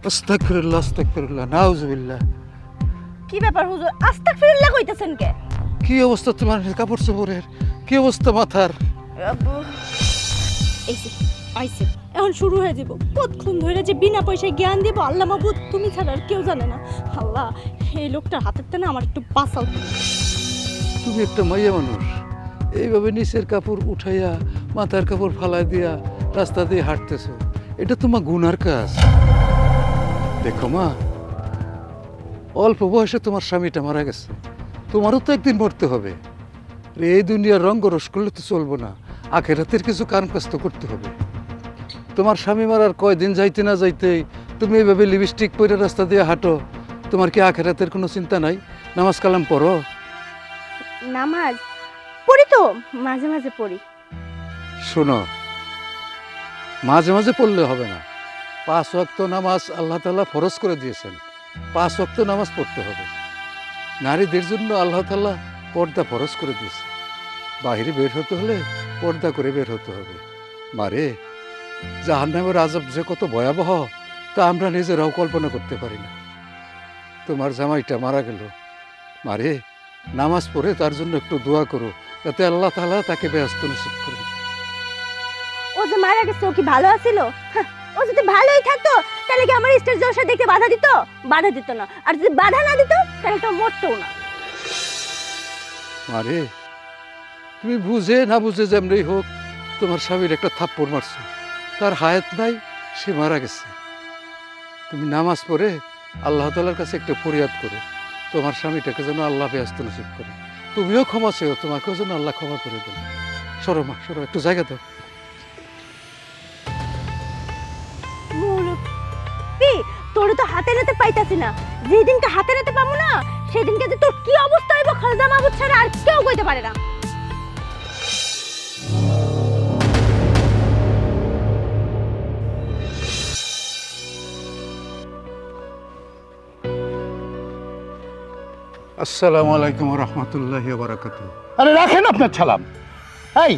আস্তাগফিরুল্লাহ আস্তাগফিরুল্লাহ নাউজুবিল্লাহ। কি ব্যাপার হুজুর, আস্তাগফিরুল্লাহ কইতেছেন কে? কি অবস্থা তোমার কাপড় চোপড়ের? কি অবস্থা মাথার? এইসে আইসে এখন শুরু হয়ে যাব। কতক্ষণ ধরে যে বিনা পয়সায় জ্ঞান দিব আল্লাহ মাবুদ তুমি ছাড়া আর কেউ জানে না। আল্লাহ এই লোকটার হাতের টানে আমার একটু বাঁচাও। তুমি একটা মাইয়া মানুষ, এইভাবে নিচের কাপড় উঠাইয়া মাথার কাপড় ফালাই দিয়া রাস্তা দিয়ে হাঁটতেছো, এটা তোমার গুনার কাজ। দেখো মা, অল্প বয়সে তোমার স্বামীটা মারা গেছে, তোমারও তো একদিন মরতে হবে। এই দুনিয়ার রঙ্গরস করলে তো চলবো না, আখেরাতের কিছু কাম কাজ তো করতে হবে। তোমার স্বামী মারার কয়দিন যাইতে না যাইতেই তুমি এইভাবে লিপস্টিক পরে রাস্তা দিয়ে হাঁটো, তোমার কি আখেরাতের কোনো চিন্তা নাই? নামাজ কালাম পড়ো? নামাজ পড়ি তো, মাঝে মাঝে পড়ি। শোনো, মাঝে মাঝে পড়লে হবে না। 5 ওয়াক্ত নামাজ আল্লাহ তাআলা ফরজ করে দিয়েছেন, 5 ওয়াক্ত নামাজ পড়তে হবে। নারীদের জন্য আল্লাহ তাআলা পর্দা ফরজ করে দিয়েছে, বাইরে বের হতে হলে পর্দা করে বের হতে হবে। মারে, জাহান্নামের আযাব যে কত ভয়াবহ তা আমরা নিজেরাও কল্পনা করতে পারি না। তোমার জামাইটা মারা গেল, মারে নামাজ পড়ে তার জন্য একটু দোয়া করো, যাতে আল্লাহ তাআলা তাকে বেহেশত নসিব করেন। ও যে মারা গেছে ও কি ভালো আছিল? ও যদি ভালোই থাকতো তাহলে কি আমার স্টেজ জলসা দেখতে বাধা দিত? বাধা দিত না। আর যদি বাধা না দিত তাহলে তো মরতো না। মারে, তুমি বুঝে না বুঝে যেমনই হোক তোমার স্বামীর একটা থাপ্পড় মারছো, তার হায়াত নাই, সে মারা গেছে। তুমি নামাজ পড়ে আল্লাহ তাআলার কাছে একটা ফরিয়াদ করো, তোমার স্বামীটাকে যেন আল্লাহ বেহেশত নসিব করে। তুমিও ক্ষমা চেও, তোমাকেও যেন আল্লাহ ক্ষমা করে দেন। সরো মা, সরো, একটু জায়গা দাও। তোর তো হাতে নাতে পাইতাছি না, যেদিনকে হাতে নাতে পাবো না সেদিনকে যে তোর কি অবস্থা হইব খালদা মাহবুব ছাড়া আর কেউ কইতে পারে না। আসসালামু আলাইকুম ওয়া রাহমাতুল্লাহি ওয়া বারাকাতুহু। আরে রাখেন আপনার ছালাম। এই,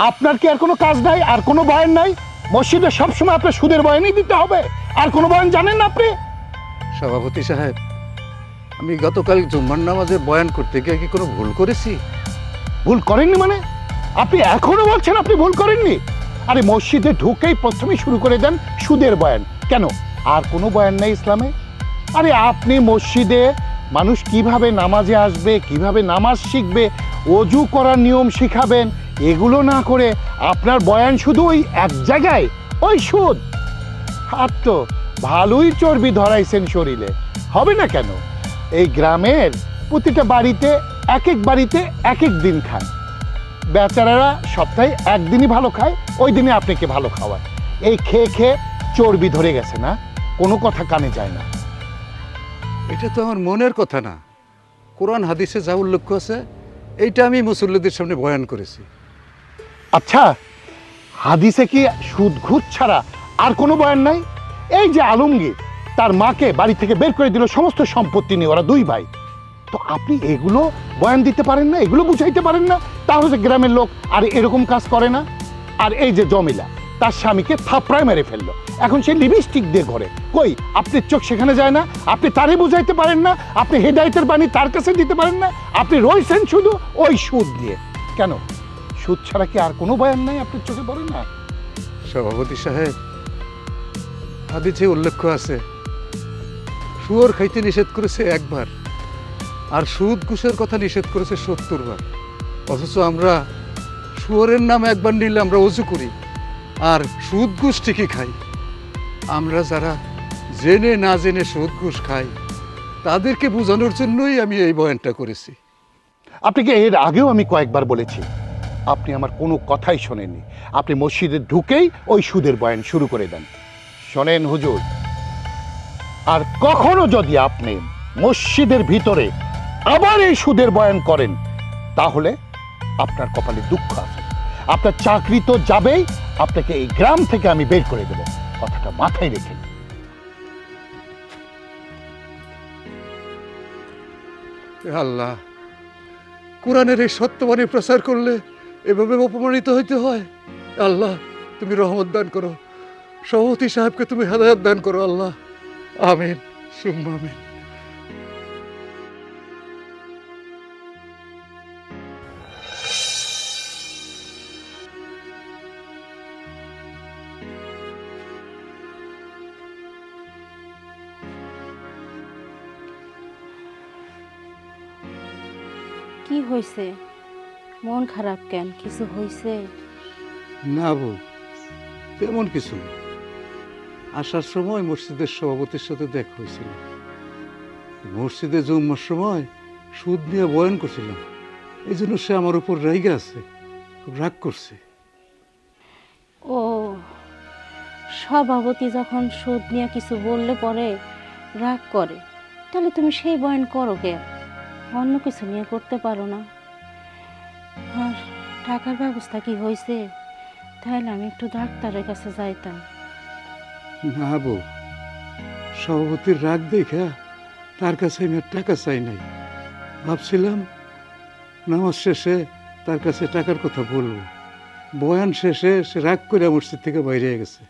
আপনার কি আর কোনো কাজ নাই, আর কোনো বয়ান নাই? মসজিদে সবসময় আপনার সুদের বয়ানই দিতে হবে, আর কোনো বয়ান জানেন না আপনি? সভাপতি সাহেব, আমি গতকাল জুম্মার নামাজে বয়ান করতে গিয়ে কি কোনো ভুল করেছি? ভুল করেননি মানে? আপনি এখনো বলছেন আপনি ভুল করেননি? আরে মসজিদে ঢুকেই প্রথমেই শুরু করে দেন সুদের বয়ান। কেন, আর কোনো বয়ান নেই ইসলামে? আরে আপনি মসজিদে মানুষ কিভাবে নামাজে আসবে, কিভাবে নামাজ শিখবে, অজু করার নিয়ম শিখাবেন, এগুলো না করে আপনার বয়ান শুধু ওই এক জায়গায়, ওই সুদ। আর তো ভালোই চর্বি ধরাইছেন শরীরে, হবে না কেন? এই গ্রামের প্রতিটা বাড়িতে এক এক বাড়িতে এক এক দিন খায়, বেচারারা সপ্তাহে একদিনই ভালো খায়, ওই দিনে আপনাকে ভালো খাওয়ায়। এই খেয়ে খেয়ে চর্বি ধরে গেছে না, কোনো কথা কানে যায় না। এটা তো আমার মনের কথা না, কোরআন হাদিসে যা উল্লেখ আছে এইটা আমি মুসল্লিদের সামনে বয়ান করেছি। আচ্ছা, হাদিসে কি সুদ ঘুষ ছাড়া আর কোনো বয়ান নাই? এই যে আলমগীর তার মাকে বাড়ি থেকে বের করে দিল সমস্ত সম্পত্তি নিয়ে, ওরা 2 ভাই, তো আপনি এগুলো বয়ান দিতে পারেন না, এগুলো বুঝাইতে পারেন না? তাহলে গ্রামের লোক আর এরকম কাজ করে না? আর এই যে জমিলা তার স্বামীকে থাপড়ায় মেরে ফেললো, এখন সে লিপস্টিক দিয়ে ঘরে, কই আপনার চোখ সেখানে যায় না? আপনি তারে বুঝাইতে পারেন না? আপনি হেদায়েতের বাণী তার কাছে দিতে পারেন না? আপনি রয়েছেন শুধু ওই সুদ দিয়ে। কেন, সুদ ছাড়া কি আর কোনো বয়ান নাই আপনার চোখে পড়ে না? সভাপতি সাহেব, হাদিসে উল্লেখ আছে শুয়োর খাইতে নিষেধ করেছে 1 বার, আর সুদ ঘুষের কথা নিষেধ করেছে 70 বার। অথচ আমরা শুয়োরের নাম 1 বার নিলে আমরা অজু করি, আর সুদ ঘুষ ঠিকই খাই। আমরা যারা জেনে না জেনে সুদ ঘুষ খাই তাদেরকে বোঝানোর জন্যই আমি এই বয়ানটা করেছি। আপনাকে এর আগেও আমি কয়েকবার বলেছি, আপনি আমার কোনো কথাই শোনেননি। আপনি মসজিদে ঢুকেই ওই সুদের বয়ান শুরু করে দেন। শোনেন হুজুর, আর কখনো যদি আপনি মসজিদের ভিতরে আবার এই সুদের বয়ান করেন তাহলে আপনার কপালে দুঃখ আছে, আপনার চাকরি তো যাবেই, আপনাকে এই গ্রাম থেকে আমি বের করে দেব, কথাটা মাথায় রেখে। আল্লাহ, কোরআনের এই সত্যবাণী প্রচার করলে এভাবে অপমানিত হইতে হয়? আল্লাহ, তুমি রহমত দান করো, সভাপতি সাহেবকে তুমি হেদায়েত দান করো। আল্লাহ, আমিন সুম্মা আমিন। কি হয়েছে? মন খারাপ কেন? কিছু হয়েছে? না বউ, তেমন কিছু না। আসার সময় মসজিদের সভাপতির সাথে দেখা হয়েছিল। মসজিদে জুম্মার সময় সুদ নিয়ে বয়ান করছিলাম, এই জন্য সে আমার উপর রেগে আছে, খুব রাগ করছে। ও, সভাপতি যখন সুদ নিয়ে কিছু বললে পরে রাগ করে, তাহলে তুমি সেই বয়ান করো কেন? অন্য কিছু নিয়ে করতে পারো না? আর টাকার ব্যবস্থা কি হয়েছে? তাহলে আমি একটু ডাক্তারের কাছে যাইতাম। না বউ, সভাপতির রাগ দেখা তার কাছে আমি আর টাকা চাই নাই। ভাবছিলাম নামাজ শেষে তার কাছে টাকার কথা বলবো। বয়ান শেষে সে রাগ করে মসজিদ থেকে বাইরে গেছে।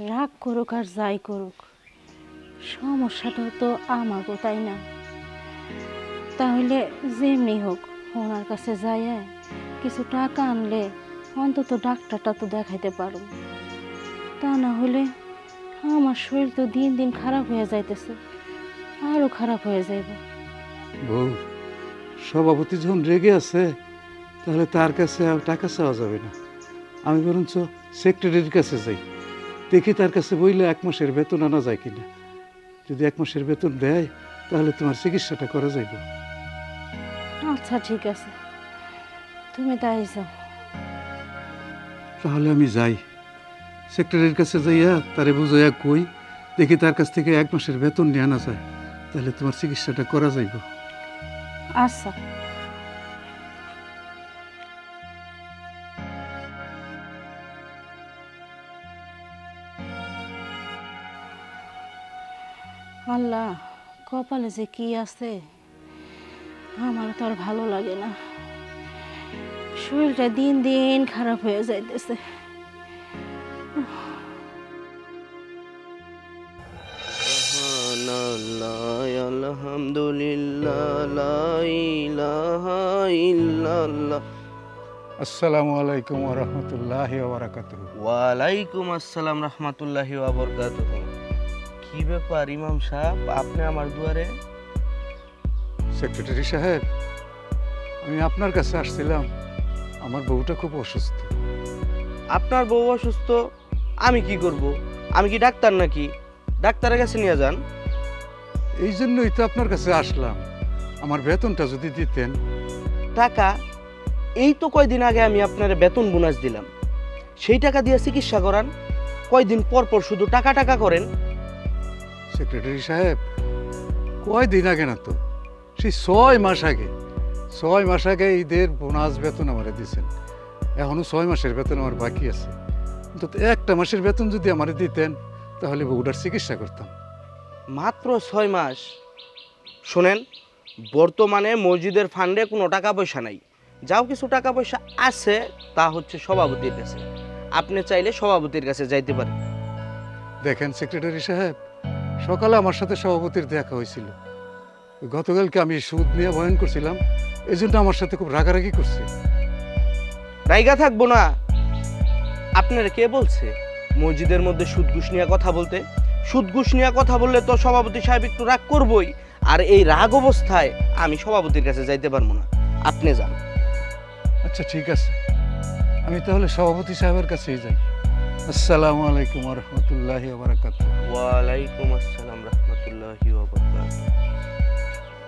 রাগ করুক আর যাই করুক, সমস্যাটাও তো আমারও, তাই না? তাহলে যেমনি হোক ওনার কাছে যাইয়া কিছু টাকা আনলে অন্তত ডাক্তারটা তো দেখাইতে পারো। তা না হলে আমার শরীর তো দিন দিন খারাপ হয়ে যাইতেছে, আরও খারাপ হয়ে যাইব। বউ, সভাপতি যখন রেগে আছে তাহলে তার কাছে আর টাকা চাওয়া যাবে না। আমি বরঞ্চ সেক্রেটারির কাছে যাই, দেখি তার কাছে বইলে 1 মাসের বেতন আনা যায় কিনা। যদি 1 মাসের বেতন দেয় তাহলে তোমার চিকিৎসাটা করা যাইব। আচ্ছা ঠিক আছে, তুমি তাই যাও। তাহলে আমি যাই, সেক্রেটারির কাছে যাইয়া তারে বুঝাইয়া কই, দেখি তার কাছ থেকে 1 মাসের বেতন নিয়ে আনা যায়, তাহলে তোমার চিকিৎসাটা করা যাইব। আচ্ছা। আল্লাহ, কপালে যে কি আছে আমার তো আর ভালো লাগে না। শরীরটা দিন দিন খারাপ হয়ে যাইতেছে। আলহামদুলিল্লাহ। আসসালামু আলাইকুম ওয়া রাহমাতুল্লাহি ওয়া বারাকাতুহু। ওয়ালাইকুম আসসালাম রহমতুল্লাহি ওয়া বারাকাতুহু। কি ব্যাপার ইমাম সাহেব, আপনি আমার দুয়ারে? সেক্রেটারি সাহেব, আমি আপনার কাছে আসছিলাম, আমার বউটা খুব অসুস্থ। আপনার বউ অসুস্থ, আমি কি করব? আমি কি ডাক্তার নাকি? ডাক্তারের কাছে নিয়ে যান। এই জন্যই তো আপনার কাছে আসলাম, আমার বেতনটা যদি দিতেন। টাকা? এই তো কয়দিন আগে আমি আপনার বেতন বোনাস দিলাম, সেই টাকা দিয়ে চিকিৎসা করান। কয়দিন পর পর শুধু টাকা টাকা করেন। সেক্রেটারি সাহেব, কয়দিন আগে না তো, সেই 6 মাস আগে, 6 মাস আগে ঈদের বোনাস বেতন আমারে দিয়েছেন। এখনো 6 মাসের বেতন আমার বাকি আছে। অন্তত 1টা মাসের বেতন যদি আমারে দিতেন তাহলে বউটার চিকিৎসা করতাম। মাত্র 6 মাস? শোনেন, বর্তমানে মসজিদের ফান্ডে কোনো টাকা পয়সা নাই। যাও কিছু টাকা পয়সা আছে তা হচ্ছে সভাপতির কাছে। আপনি চাইলে সভাপতির কাছে যাইতে পারেন। দেখেন সেক্রেটারি সাহেব, সকালে আমার সাথে সভাপতির দেখা হয়েছিল। গতকালকে আমি সুদ নিয়ে বয়ান করছিলাম, এই জন্য আমার সাথে খুব রাগারাগি করছে। রাইগা থাকবো না? আপনার কে বলছে মসজিদের মধ্যে সুদ ঘুষ নিয়ে কথা বলতে? সুদ ঘুষ নিয়ে কথা বললে তো সভাপতি সাহেব একটু রাগ করবই, আর এই রাগ অবস্থায় আমি সভাপতির কাছে যাইতে পারবো না। আপনি যান। আচ্ছা ঠিক আছে, আমি তাহলে সভাপতি সাহেবের কাছেই যাই। আসসালামু আলাইকুম ওয়া রাহমাতুল্লাহি ওয়া বারাকাতুহু। ওয়ালাইকুম আসসালাম রহমতুল্লাহি ওয়া বারাকাতুহু।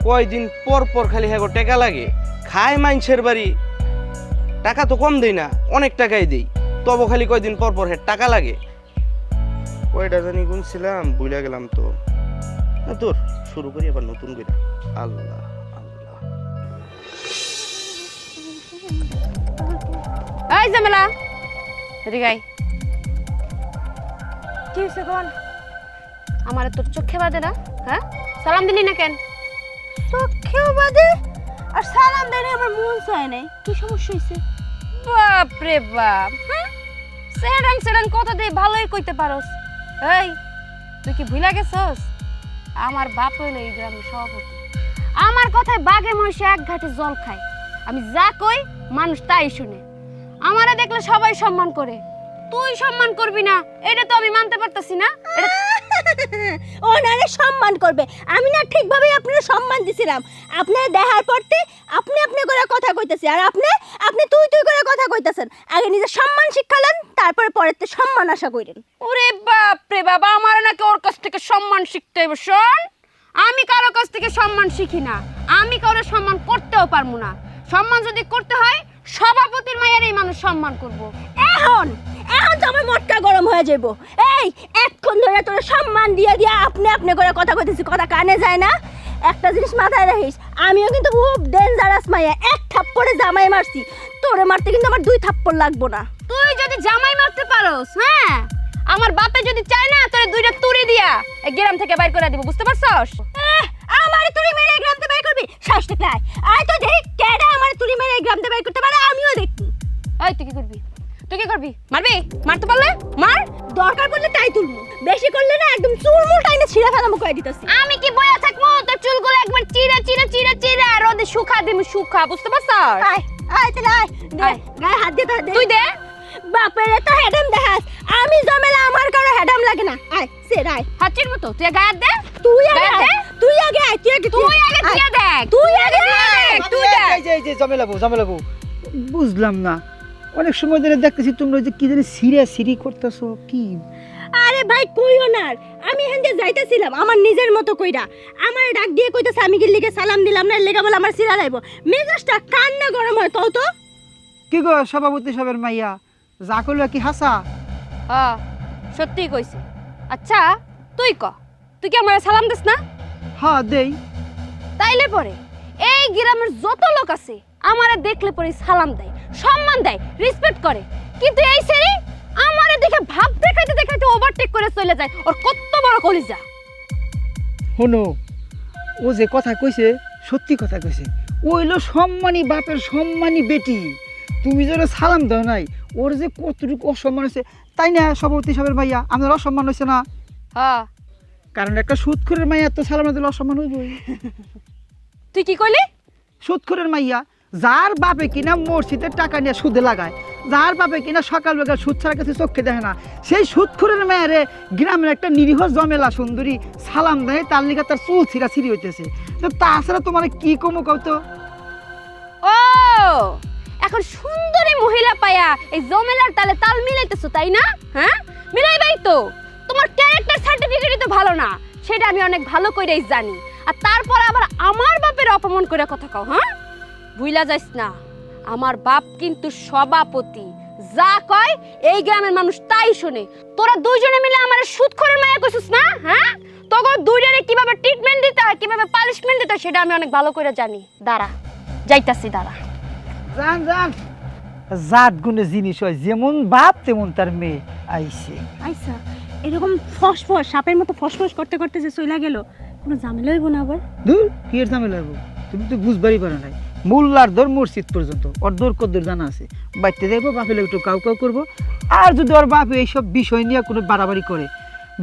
কয়দিন পর পর খালি হ্যাগো টাকা লাগে, খায় মাইনছের বাড়ি। টাকা তো কম দেই না, অনেক টাকাই দেই, তবে খালি কয়দিন পর পর টাকা লাগে। কয়টা জানি গুনছিলাম, ভুলে গেলাম তো। না তোর শুরু করি আবার নতুন করে। আল্লাহ আল্লাহ। এই জামেলা, এদিকে আয়। কি হয়েছে কোন? আমার তোর চোখে বাদে না? হ্যাঁ, সালাম দিলি না কেন? চোখেও বাদে আর সালাম দেয় আমার মন চায় নাই। কি সমস্যা হয়েছে? বাপ রে বাপ, হ্যাঁ, সেডাং সেডাং কথা দিয়ে ভালোই কইতে পারোস। এই, তুই কি ভুলা গেছস আমার বাপ হইলো এই গ্রামের সভাপতি। আমার কথায় বাঘে মহিষে এক ঘাটে জল খায়। আমি যা কই মানুষ তাই শুনে। আমারে দেখলে সবাই সম্মান করে, তুই সম্মান করবি না এটা তো আমি মানতে পারতাছি না। ওনারে সম্মান করবে, আমি না ঠিকভাবে আপনার সম্মান দিছিলাম। আপনার দেখার পরতে আপনি আপনি করে কথা কইতেছি, আর আপনি আপনি তুই তুই করে কথা কইতেছেন। আগে নিজে সম্মান শিক্ষালেন, তারপরে পরেতে সম্মান আশা করেন। ওরে বাপ রে বাবা, আমার নাকি ওর কাছ থেকে সম্মান শিখতে হবে। শোন, আমি কারো কাছ থেকে সম্মান শিখি না, আমি কারো সম্মান করতেও পারবো না। সম্মান যদি করতে হয় সভাপতির মায়েরই মানুষ সম্মান করব। এখন এখন তো আমার মটকা গরম হয়ে যাইব। এই এতক্ষণ ধরে তোর সম্মান দিয়ে দিয়া আপনি আপনি করে কথা কইতেছি, কথা কানে যায় না। একটা জিনিস মাথায় রাখিস, আমিও কিন্তু খুব ডেঞ্জারাস মাইয়া। এক থাপ্পড়ে জামাই মারছি, তোরে মারতে কিন্তু আমার 2 থাপ্পড় লাগবো না। তুই যদি জামাই মারতে পারোস, হ্যাঁ, আমার বাপে যদি চায় না তোরে 2টা তুড়ি দিয়া এই গ্রাম থেকে বাইর করে দিব, বুঝতে পারছস? আমারে তুলি মেরে এই গ্রাম থেকে বাইর করবি? শ্বাস থেকে আয় আয় তো দেখ কেডা আমারে তুলি মেরে এই গ্রাম থেকে বাইর করতে পারে, আমিও দেখি। এই তুই কি করবি? তুই কি করবি? মারবি? মারতে পারলে মার। দরকার পড়লে তাই তুলবো, বেশি করলে না একদম চুলমুল টাইনে ছিঁড়ে ফেলামু কই দিতেছি। আমি কি বইয়া থাকবো? তোর চুলগুলো একবার চিরা চিরা চিরা চিরা রোদে শুকা দিমু, শুকা, বুঝতে পারছস? আয় আয় তাহলে আয় দে, আয়। গায়ে হাত দে, দে তুই দে। বাপেরে তো হেডাম দেখাস, আমি জমেলা আমার কারো হেডাম লাগে না। আয় সের আয়, হাঁচির মতো তুই গায়ে দে। তুই আগে গায়ে আয়, দে। তুই আগে আয়, তুই আগে তুই আগে দিয়া দেখ, তুই আগে দেখ, তুই দেখ। এই যে জমেলাবু বুঝলাম না, অনেক সময় ধরে দেখতেছি তোমরা যে কি জানি সিরি করতেছো কি? আরে ভাই কইও না, আমি হেন্দে যাইতেছিলাম আমার নিজের মতো কইরা, আমার ডাক দিয়ে কইতাছে আমি কি লিগে সালাম দিলাম না, লেগা বলে আমার সিরা লাইবো। মেজাজটা কান্না গরম হয় কও তো। কি গো সভাপতি সাহেবের মাইয়া, যা কইলো কি হাসা? হ্যাঁ, সত্যি কইছি। আচ্ছা তুই ক, তুই কি আমার সালাম দিস না? হ্যাঁ দেই। তাইলে পরে এই গ্রামের যত লোক আছে আমারে দেখলে পরে সালাম দেয়, সম্মান দেয়, রেসপেক্ট করে। কিন্তু এই সেরি আমারে দেখে ভাব দেখাইতে দেখাইতে ওভারটেক করে চলে যায়। ওর কত বড় কলিজা! শোনো, ও যে কথা কইছে সত্যি কথা কইছে। ও হইলো সম্মানী বাপের সম্মানী বেটি। তুমি যারা সালাম দাও নাই, ওর যে কতটুকু অসম্মান হয়েছে, তাই না সভাপতি সাহেবের মাইয়া? আমাদের অসম্মান হয়েছে না? হ্যাঁ, কারণ একটা সুদখোরের মাইয়া তো সালাম দিলে অসম্মান হইবই। তুই কি কইলি? সুদখোরের মাইয়া, যার বাপে কিনা মসজিদের টাকা নিয়ে সুদে লাগায়, যার বাপে কিনা সকালবেলা সুদ ছাড়া কাছে চোখে দেখে না, সেই সুদখোরের মায়েরে গ্রামের একটা নিরীহ জমেলা সুন্দরী সালাম দেয়, তার লিগে তার চুল ছিঁড়া ছিঁড়ি হইতেছে। তো তাছাড়া তোমার কি কমো কত? ও, এখন সুন্দরী মহিলা পায়া এই জমেলার তালে তাল মিলাইতেছো, তাই না? হ্যাঁ, মিলাইবাই তো। তোমার ক্যারেক্টার সার্টিফিকেটই তো ভালো না, সেটা আমি অনেক ভালো কইরাই জানি। আর তারপর আবার আমার বাপের অপমান করে কথা কও। হ্যাঁ, ভুইলা যাইস না, আমার বাপ কিন্তু সভাপতি। যা কয় এই গ্রামের মানুষ তাই শুনে। তোরা দুইজনে মিলে আমার সুদখোরের মায়া কইছিস না? হ্যাঁ, তখন দুইজনে কিভাবে ট্রিটমেন্ট দিতে হয়, কিভাবে পানিশমেন্ট দিতে হয়, সেটা আমি অনেক ভালো করে জানি। দাঁড়া, যাইতাছি, দাঁড়া। জান জান, জাত গুণে জিনিস হয়, যেমন বাপ তেমন তার মেয়ে আইছে। আচ্ছা, এরকম ফসফস সাপের মতো ফসফস করতে করতে যে চইলা গেল, কোনো ঝামেলা হইব না আবার? দূর কি এর ঝামেলা হইব? তুমি তো বুঝবারই পারো নাই। মোল্লার দর মসজিদ পর্যন্ত ওর দর কদ্দুর জানা আছে। বাইতে যাইবো, বাপে একটু কাউ কাউ করবো। আর যদি ওর বাপে এইসব বিষয় নিয়ে কোনো বাড়াবাড়ি করে,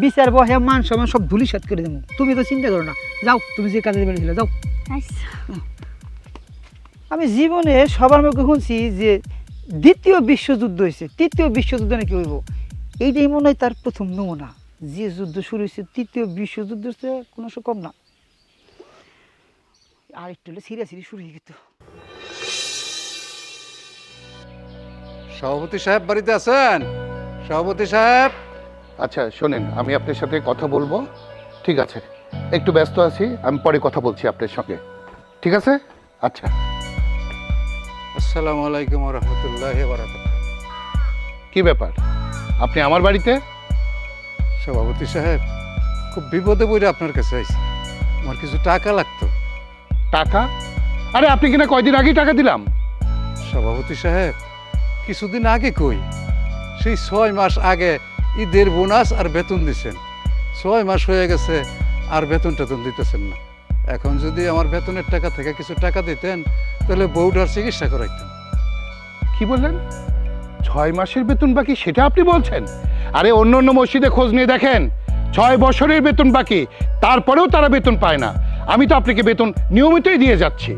বিচার বহে মান সম্মান সব ধুলিসাৎ করে দেবো। তুমি তো চিন্তা করো না, যাও তুমি যে কাজে বেরিয়েছিলে যাও। আচ্ছা, আমি জীবনে সবার মুখে শুনছি যে দ্বিতীয় বিশ্বযুদ্ধ হয়েছে, তৃতীয় বিশ্বযুদ্ধ নাকি হইব। এইটাই মনে হয় তার প্রথম নমুনা। যে যুদ্ধ শুরু হয়েছে তৃতীয় বিশ্বযুদ্ধের চেয়ে কোনো কম না। আর একটু হলে সিরিয়াসলি শুরু হয়ে গেত। সভাপতি সাহেব বাড়িতে আছেন? সভাপতি সাহেব, আচ্ছা শোনেন, আমি আপনার সাথে কথা বলবো। ঠিক আছে, একটু ব্যস্ত আছি, আমি পরে কথা বলছি আপনার সঙ্গে। ঠিক আছে? আচ্ছা। আসসালামু আলাইকুম ওয়া রাহমাতুল্লাহি ওয়া বারাকাতুহু। কি ব্যাপার, আপনি আমার বাড়িতে? সভাপতি সাহেব, খুব বিপদে পড়ে আপনার কাছে আইছি। আমার কিছু টাকা লাগতো। টাকা? আরে আপনি কিনা কয়দিন আগেই টাকা দিলাম। সভাপতি সাহেব, কিছুদিন আগে কই, সেই 6 মাস আগে ঈদের বোনাস আর বেতন দিছেন। 6 মাস হয়ে গেছে আর বেতন টেতন দিতেছেন না। এখন যদি আমার বেতনের টাকা থেকে কিছু টাকা দিতেন, তাহলে বউটার চিকিৎসা করাইতেন। কি বললেন? 6 মাসের বেতন বাকি, সেটা আপনি বলছেন? আরে অন্য অন্য মসজিদে খোঁজ নিয়ে দেখেন, 6 বছরের বেতন বাকি, তারপরেও তারা বেতন পায় না। আমি তো আপনাকে বেতন নিয়মিতই দিয়ে যাচ্ছি।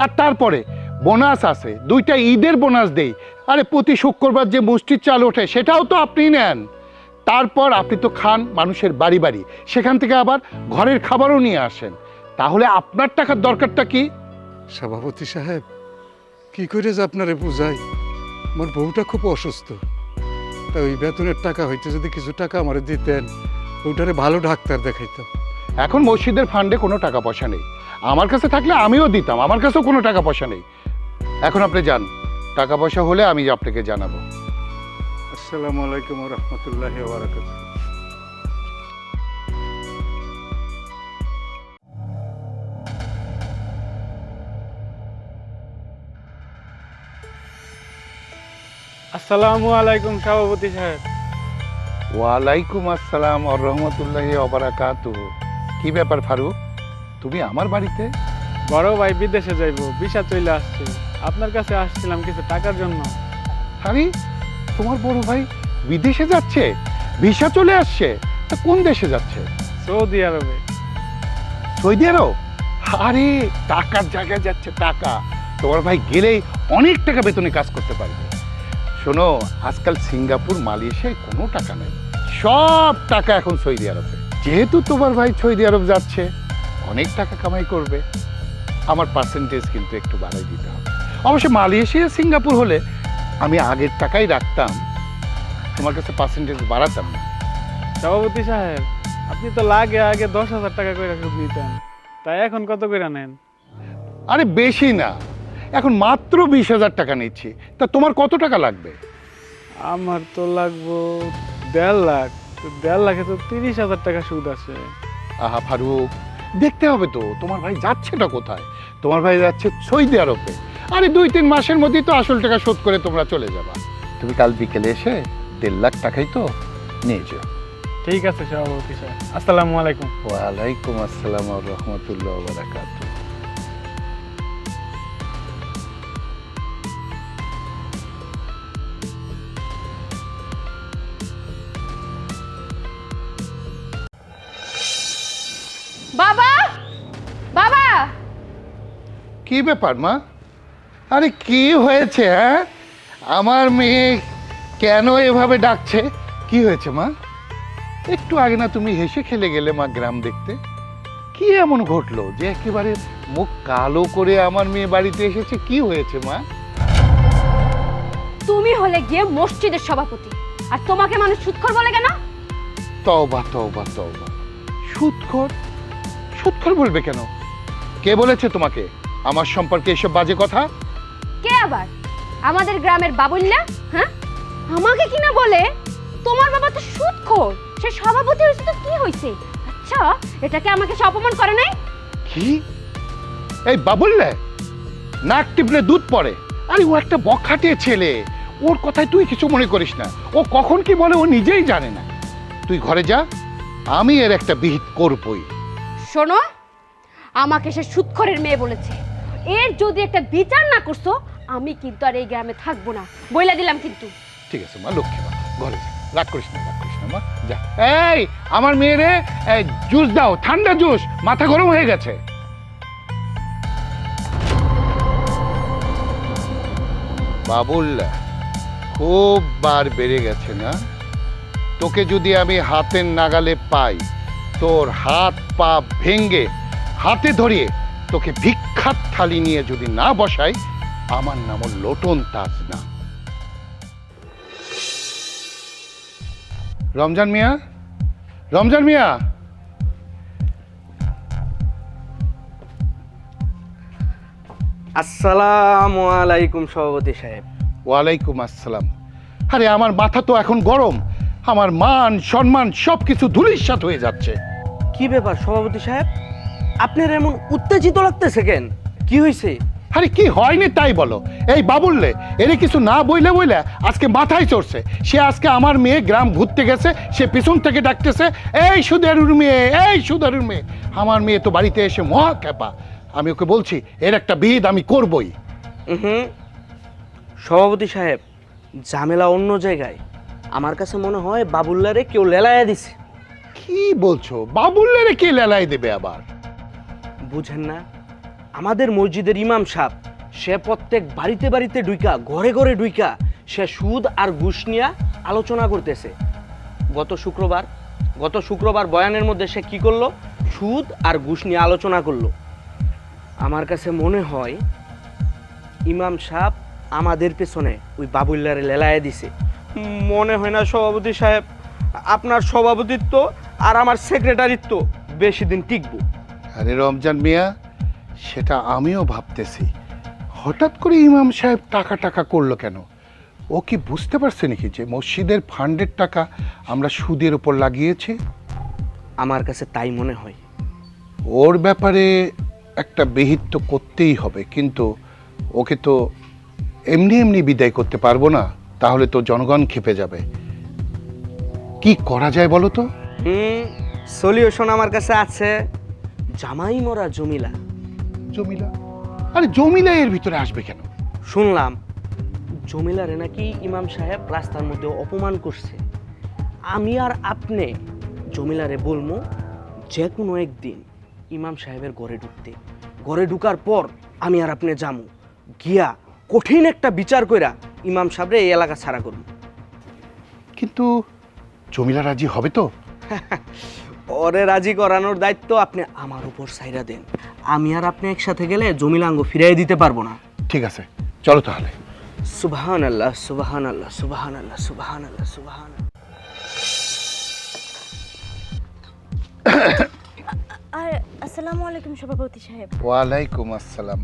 আর তারপরে বোনাস আছে, 2টা ঈদের বোনাস দেই। আরে প্রতি শুক্রবার যে মুষ্টির চাল ওঠে সেটাও তো আপনি নেন। তারপর আপনি তো খান মানুষের বাড়ি বাড়ি, সেখান থেকে আবার ঘরের খাবারও নিয়ে আসেন। তাহলে আপনার টাকার দরকারটা কি? সভাপতি সাহেব, কি করে যে আপনারে বুঝাই, আমার বউটা খুব অসুস্থ। তা ওই বেতনের টাকা হইতে যদি কিছু টাকা আমারে দিতেন, ওটারে ভালো ডাক্তার দেখাইতাম। এখন মসজিদের ফান্ডে কোনো টাকা পয়সা নেই, আমার কাছে থাকলে আমিও দিতাম, আমার কাছেও কোনো টাকা পয়সা নেই। এখন আপনি যান, টাকা পয়সা হলে আমি আপনাকে জানাবো। আসসালামু আলাইকুম ওয়া রাহমাতুল্লাহি ওয়া বারাকাতুহু। আসসালামু আলাইকুম সভাপতি সাহেব। ওয়ালাইকুম আসসালাম ওয়া রাহমাতুল্লাহি ওয়া বারাকাতুহু। কি ব্যাপার ফারুক, তুমি আমার বাড়িতে? বড় ভাই বিদেশে যাইবো, ভিসা চলে আসছে, আপনার কাছে আসছিলাম কিছু টাকার জন্য। আরে তোমার বড় ভাই বিদেশে যাচ্ছে, ভিসা চলে আসছে? তা কোন দেশে যাচ্ছে? সৌদি আরবে। সৌদি আরব? আরে টাকার জায়গায় যাচ্ছে টাকা। তোমার ভাই গেলেই অনেক টাকা বেতনে কাজ করতে পারবে। শোনো, আজকাল সিঙ্গাপুর মালয়েশিয়ায় কোনো টাকা নেই, সব টাকা এখন সৌদি আরবে। যেহেতু তোমার ভাই সৌদি আরব যাচ্ছে, অনেক টাকা কামাই করবে। আমার পার্সেন্টেজ কিন্তু একটু বাড়াই দিতে হবে। অবশ্য মালয়েশিয়া সিঙ্গাপুর হলে আমি আগের টাকাই রাখতাম, তোমার কাছে পার্সেন্টেজ বাড়াতাম না। সভাপতি সাহেব, আপনি তো আগে 10,000 টাকা করে সুদ নিতেন, তাই এখন কত করে নেন? আরে বেশি না, এখন মাত্র 20,000 টাকা নিচ্ছি। তা তোমার কত টাকা লাগবে? আমার তো লাগবো 1.5 লাখ। তো 1.5 লাখে তো 30,000 টাকা সুদ আছে। আহা ফারুক, দেখতে হবে তো তোমার ভাই যাচ্ছেটা কোথায়। তোমার ভাই যাচ্ছে সৌদি আরবে। আরে 2-3 মাসের মধ্যেই তো আসল টাকা শোধ করে তোমরা চলে যাবা। তুমি কাল বিকেলে এসে 1.5 লাখ টাকাই তো নিয়ে যাও। ঠিক আছে সভাপতি সাহেব, আসসালামু আলাইকুম। ওয়ালাইকুম আসসালাম ওয়া রাহমাতুল্লাহি ওয়া বারাকাতুহু। বাবা, বাবা, কি ব্যাপার মা? আরে কি হয়েছে? হ্যাঁ, আমার মেয়ে কেন এভাবে ডাকছে? কি হয়েছে মা? একটু আগে না তুমি হেসে খেলে গেলে মা গ্রাম দেখতে। কি এমন ঘটলো যে একেবারে মুখ কালো করে আমার মেয়ে বাড়িতে এসেছে? কি হয়েছে মা? তুমি হলে গিয়ে মসজিদের সভাপতি, আর তোমাকে মানুষ সুদখোর বলে কেন? তওবা তওবা তওবা, সুদখোর? সুদখোর বলবে কেন? কে বলেছে তোমাকে আমার সম্পর্কে এসব বাজে কথা? কে আবার? আমাদের গ্রামের বাবুল্লা? হ্যাঁ, আমাকে কি না বলে? তোমার বাবা তো সুদখোর, সে সভাপতি হয়েছে তো কি হয়েছে? আচ্ছা, এটাকে আমাকে সে অপমান করে নাই? কি? এই বাবুল্লে নাক টিপলে দুধ পড়ে। আরে ও একটা বখাটে ছেলে, ওর কথায় তুই কিছু মনে করিস না। ও কখন কি বলে ও নিজেই জানে না। তুই ঘরে যা, আমি এর একটা বিহিত করবই। শোনো, আমাকে সে সুদখোরের মেয়ে বলেছে। এর যদি একটা বিচার না করছো, আমি কিন্তু আর এই গ্রামে থাকবো না, বইলা দিলাম কিন্তু। ঠিক আছে মা, লক্ষ্মী মা, ঘরে যা, রাগ করিস না, রাগ করিস না মা, যা। এই আমার মেয়েরে জুস দাও, ঠান্ডা জুস, মাথা গরম হয়ে গেছে। বাবুল্লা খুব বার বেড়ে গেছে না? তোকে যদি আমি হাতের নাগালে পাই, তোর হাত পা ভেঙ্গে হাতে ধরিয়ে তোকে ভিক্ষার থালি নিয়ে যদি না বসাই, আমার নাম লোটন তাজ না। রমজান মিয়া, রমজান মিয়া, আসসালামু আলাইকুম সভাপতি সাহেব। ওয়ালাইকুম আসসালাম। আরে আমার মাথা তো এখন গরম, আমার মান সম্মান সব কিছু ধুলিস্যাৎ হয়ে যাচ্ছে। কি ব্যাপার সভাপতি সাহেব, আপনার এমন উত্তেজিত লাগতেছে কেন? কি হয়েছে? আরে কি হয়নি তাই বলো। এই বাবুল্লে এর কিছু না বইলে বইলে আজকে মাথায় চড়ছে। সে আজকে আমার মেয়ে গ্রাম ঘুরতে গেছে, সে পিছন থেকে ডাকতেছে, এই সুদারুর মেয়ে, এই সুদারুর মেয়ে। আমার মেয়ে তো বাড়িতে এসে মহা ক্যাপা। আমি ওকে বলছি এর একটা বিহিত আমি করবই। হুম, সভাপতি সাহেব, ঝামেলা অন্য জায়গায়। আমার কাছে মনে হয় বাবুল্লারে কেউ লেলায়া দিছে। কি কি বলছো? বাবুল্লারে কে লেলাই দেবে আবার? বুঝেন না, আমাদের মসজিদের ইমাম সাহেব সে প্রত্যেক বাড়িতে বাড়িতে ঢুইকা, ঘরে ঘরে ঢুইকা সে সুদ আর ঘুষ নিয়ে আলোচনা করতেছে। গত শুক্রবার বয়ানের মধ্যে সে কি করলো? সুদ আর ঘুষ নিয়ে আলোচনা করলো। আমার কাছে মনে হয় ইমাম সাহেব আমাদের পেছনে ওই বাবুল্লারে লেলায় দিছে। মনে হয় না সভাপতি সাহেব আপনার সভাপতিত্ব আর আমার সেক্রেটারিত্ব বেশি দিন টিকবো। আরে রমজান মিয়া, সেটা আমিও ভাবতেছি, হঠাৎ করে ইমাম সাহেব টাকা টাকা করলো কেন? ও কি বুঝতে পারছে নাকি যে মসজিদের ফান্ডের টাকা আমরা সুদের উপর লাগিয়েছি? আমার কাছে তাই মনে হয়। ওর ব্যাপারে একটা বিহিত তো করতেই হবে, কিন্তু ওকে তো এমনি এমনি বিদায় করতে পারবো না, তাহলে তো জনগণ ক্ষেপে যাবে। কি করা যায় বলো তো? সলিউশন আমার কাছে আছে। জামাই মরা জমিলা। জমিলা? আরে জমিলা এর ভিতরে আসবে কেন? শুনলাম জমিলারে নাকি ইমাম সাহেব রাস্তার মধ্যে অপমান করছে। আমি আর আপনি জমিলারে বলবো যে কোনো একদিন ইমাম সাহেবের ঘরে ঢুকার পর আমি আর আপনি যামু, গিয়া কঠিন একটা বিচার কইরা ইমাম সাহেবরে এই এলাকা ছাড়া করব। কিন্তু জমিলা রাজি হবে তো? ওরে রাজি করানোর দায়িত্ব আপনি আমার উপর ছাইরা দেন। আমি আর আপনি একসাথে গেলে জমিলাঙ্গ ফিরাই দিতে পারবো না। ঠিক আছে, চলো তাহলে। সুবহানাল্লাহ, সুবহানাল্লাহ, সুবহানাল্লাহ, সুবহানাল্লাহ, সুবহানাল্লাহ। আর আসসালামু আলাইকুম সভাপতি সাহেব। ওয়ালাইকুম আসসালাম।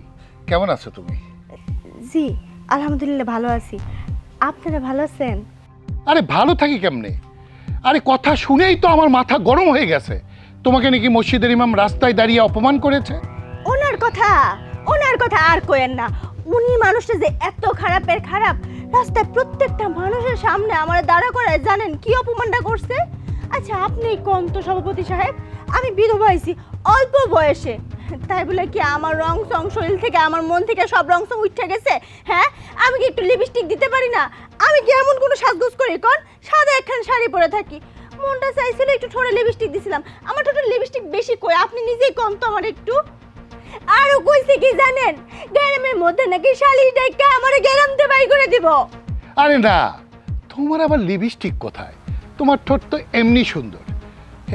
কেমন আছো তুমি? জি আলহামদুলিল্লাহ ভালো আছি। আপনারা ভালো আছেন? আরে ভালো থাকি কেমনে? আরে কথা শুনেই তো আমার মাথা গরম হয়ে গেছে। তোমাকে নাকি মসজিদের ইমাম রাস্তায় দাঁড়িয়ে অপমান করেছে? ওনার কথা আর কইেন না। উনি মানুষটা যে এত খারাপের খারাপ, রাস্তায় প্রত্যেকটা মানুষের সামনে আমার দাঁড়া করায় জানেন কি অপমানটা করছে? আচ্ছা আপনি কোন তো সভাপতি সাহেব, আমি বিধবা হয়েছি অল্প বয়সে, তাই বলে কি আমার রং সং শরীর থেকে, আমার মন থেকে সব রং সং উঠে গেছে? হ্যাঁ, আমি কি একটু লিপস্টিক দিতে পারি না? আমি কি এমন কোনো সাজগোজ করি? কোন সাদা একখান শাড়ি পরে থাকি, মনটা চাইছিল একটু ঠোঁটে লিপস্টিক দিছিলাম। আমার ঠোঁটে লিপস্টিক বেশি কই, আপনি নিজেই কম তো আমার একটু। আরো কইছে কি জানেন, গ্রামের মধ্যে নাকি শালি ডাইকা আমারে গ্রামতে বাই করে দিব। আরে না, তোমার আবার লিপস্টিক কোথায়? তোমার ঠোঁট তো এমনি সুন্দর।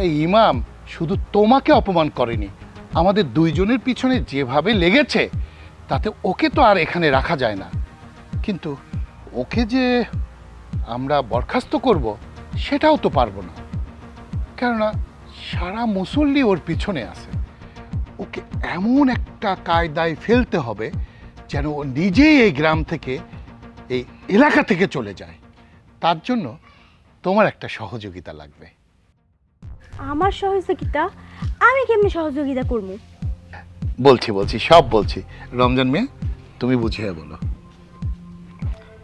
এই ইমাম শুধু তোমাকে অপমান করেনি, আমাদের দুইজনের পিছনে যেভাবে লেগেছে তাতে ওকে তো আর এখানে রাখা যায় না। কিন্তু ওকে যে আমরা বরখাস্ত করব সেটাও তো পারবো না, কেননা সারা মুসল্লি ওর পিছনে আছে। ওকে এমন একটা কায়দায় ফেলতে হবে যেন ও নিজেই এই গ্রাম থেকে, এই এলাকা থেকে চলে যায়। তার জন্য তোমার একটা সহযোগিতা লাগবে। আমার সহযোগিতা? আমি কেমনি সহযোগিতা করবো? বলছি সব বলছি। রমজান মিয়া, তুমি বুঝিয়ে বলো।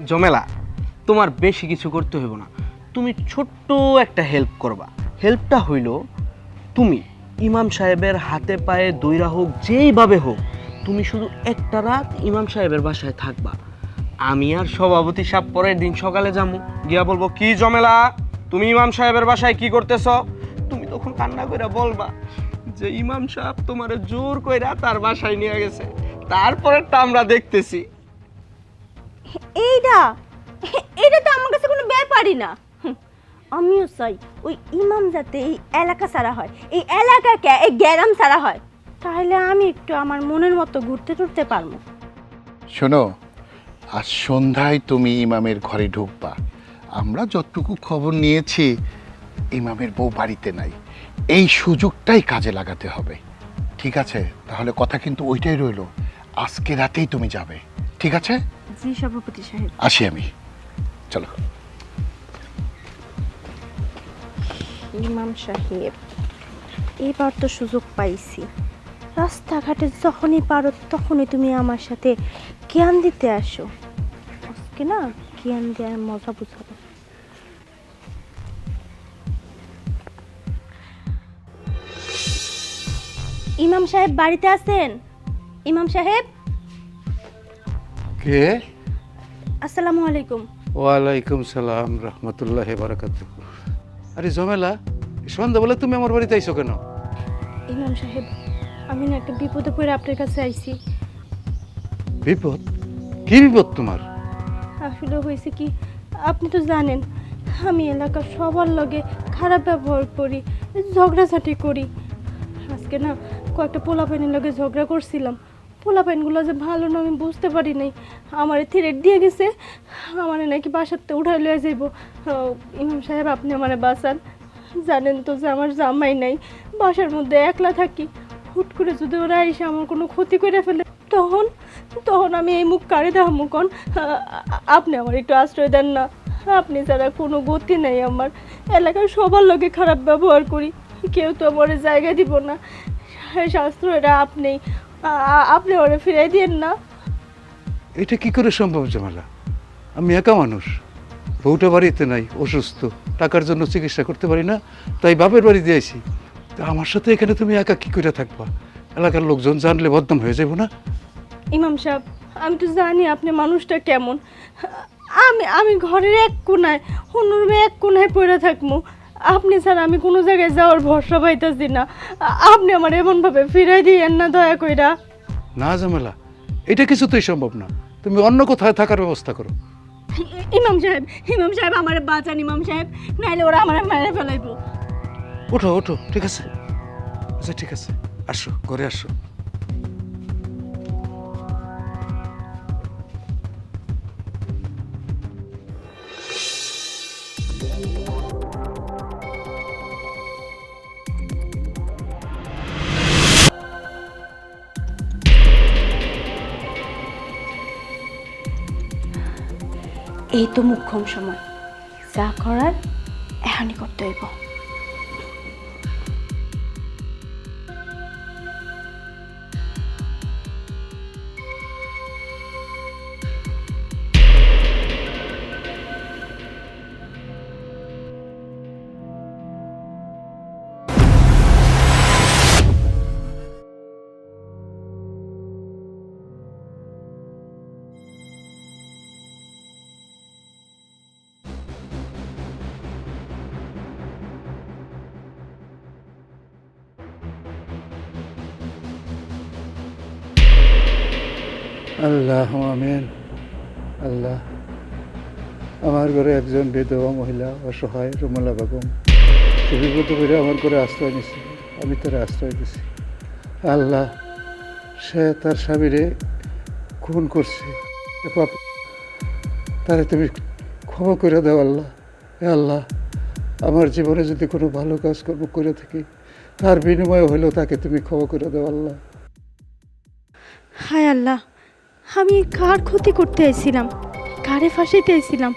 জমেলা, তোমার বেশি কিছু করতে হইব না। তুমি ছোট্ট একটা হেল্প করবা। হেল্পটা হইল, তুমি ইমাম সাহেবের হাতে পায়ে দইরা হোক, যেইভাবে হোক, তুমি শুধু একটা রাত ইমাম সাহেবের বাসায় থাকবা। আমি আর সভাপতি সাহেব পরের দিন সকালে যাবো, গিয়া বলবো কি জমেলা, তুমি ইমাম সাহেবের বাসায় কি করতেছ? তুমি তখন কান্না কইরা বলবা যে ইমাম সাহেব তোমারে জোর কইরা তার বাসায় নিয়ে গেছে, তারপরেরটা আমরা দেখতেছি। এইটা তো আমার কাছে কোনো ব্যাপারই না। আমিও চাই ওই ইমাম যাতে এই এলাকা ছাড়া হয়, এই এলাকাকে, এই গ্রাম ছাড়া হয়, তাহলে আমি একটু আমার মনের মতো ঘুরতে টুরতে পারবো। শোনো, আজ সন্ধ্যায় তুমি ইমামের ঘরে ঢুকবা। আমরা যতটুকু খবর নিয়েছি ইমামের বউ বাড়িতে নাই, এই সুযোগটাই কাজে লাগাতে হবে। ঠিক আছে? তাহলে কথা কিন্তু ওইটাই রইলো, আজকে রাতেই তুমি যাবে। ঠিক আছে? জি সভাপতি সাহেব। আসি আমি, চলো। ইমাম সাহেব, এবার তো সুযোগ পাইছি। রাস্তাঘাটে যখনই পারো তখনই তুমি আমার সাথে জ্ঞান দিতে আসো। আজকে না জ্ঞান দেওয়ার মজা বুঝাবো। ইমাম সাহেব বাড়িতে আছেন? ইমাম সাহেব, কে? আসসালামু আলাইকুম। ওয়ালাইকুম সালাম রহমতুল্লাহ বারাকাতুহু। আরে জমেলা, সন্ধ্যাবেলা তুমি আমার বাড়িতে আইছো কেন? ইমাম সাহেব, আমি না একটা বিপদে পড়ে আপনার কাছে আইছি। বিপদ? কি বিপদ তোমার? আসলে হয়েছে কি, আপনি তো জানেন আমি এলাকার সবার লগে খারাপ ব্যবহার করি, ঝগড়াঝাটি করি। আজকে না কয়েকটা পোলাপাইনের লগে ঝগড়া করছিলাম। পোলাপাইনগুলো যে ভালো না আমি বুঝতে পারি নাই। আমার থ্রেট দিয়ে গেছে, আমার নাকি বাসাতে উঠাই লয়ে যাইব। ইমাম সাহেব, আপনি আমার বাঁচান। জানেন তো যে আমার জামাই নাই, বাসার মধ্যে একলা থাকি। হুট করে যদি ওরা এসে আমার কোনো ক্ষতি করে ফেলে, তখন তখন আমি এই মুখ কাড়ে দেখামু কোন? আপনি আমার একটু আশ্রয় দেন না। আপনি ছাড়া কোনো গতি নেই আমার। এলাকার সবার লোকে খারাপ ব্যবহার করি, কেউ তো আমার জায়গা দিব না। শাস্ত্র এটা আপনি ওরা ফিরাই দিয়েন না। এটা কি করে সম্ভব জামালা? আমি একা মানুষ, বউটা বাড়িতে নাই, অসুস্থ, টাকার জন্য চিকিৎসা করতে পারি না, তাই বাপের বাড়ি দিয়েছি। তা আমার সাথে এখানে তুমি একা কি করে থাকবা? এলাকার লোকজন জানলে বদনাম হয়ে যাবো না? ইমাম সাহেব, আমি তো জানি আপনি মানুষটা কেমন। আমি ঘরের এক কোনায়, অন্য রুমে এক কোনায় পড়ে থাকবো। আপনি স্যার, আমি কোনো জায়গায় যাওয়ার ভরসা পাইতেছি না। আপনি আমার এমনভাবে ফিরাই দিয়েন না দয়া কইরা। না জামালা, এটা কিছুতেই সম্ভব না। তুমি অন্য কোথায় থাকার ব্যবস্থা করো। ইমাম সাহেব আমার বাঁচান ইমাম সাহেব, নাইলে ওরা আমার মেরে ফেলাইবো। ওঠো ওঠো, ঠিক আছে, আচ্ছা ঠিক আছে, আসো ঘরে আসো। এই তো মুখ্যম সময়, যা করার এখনই করতে হইব। আল্লাহ আমিন। আল্লাহ, আমার ঘরে একজন বিধবা মহিলা অসহায় রুমালা বেগম, সে বিপদ করে আমার ঘরে আশ্রয় নিছে, আমি তার আশ্রয় দিছি। আল্লাহ, সে তার স্বামীরে খুন করছে, তারে তুমি ক্ষমা করে দাও আল্লাহ। হে আল্লাহ, আমার জীবনে যদি কোনো ভালো কাজ কর্ম করে থাকি, তার বিনিময়ে হলেও তাকে তুমি ক্ষমা করে দাও আল্লাহ। হায় আল্লাহ, আমি কার ক্ষতি করতে আইছিলাম, কারে ফাঁসাইতে আইছিলাম?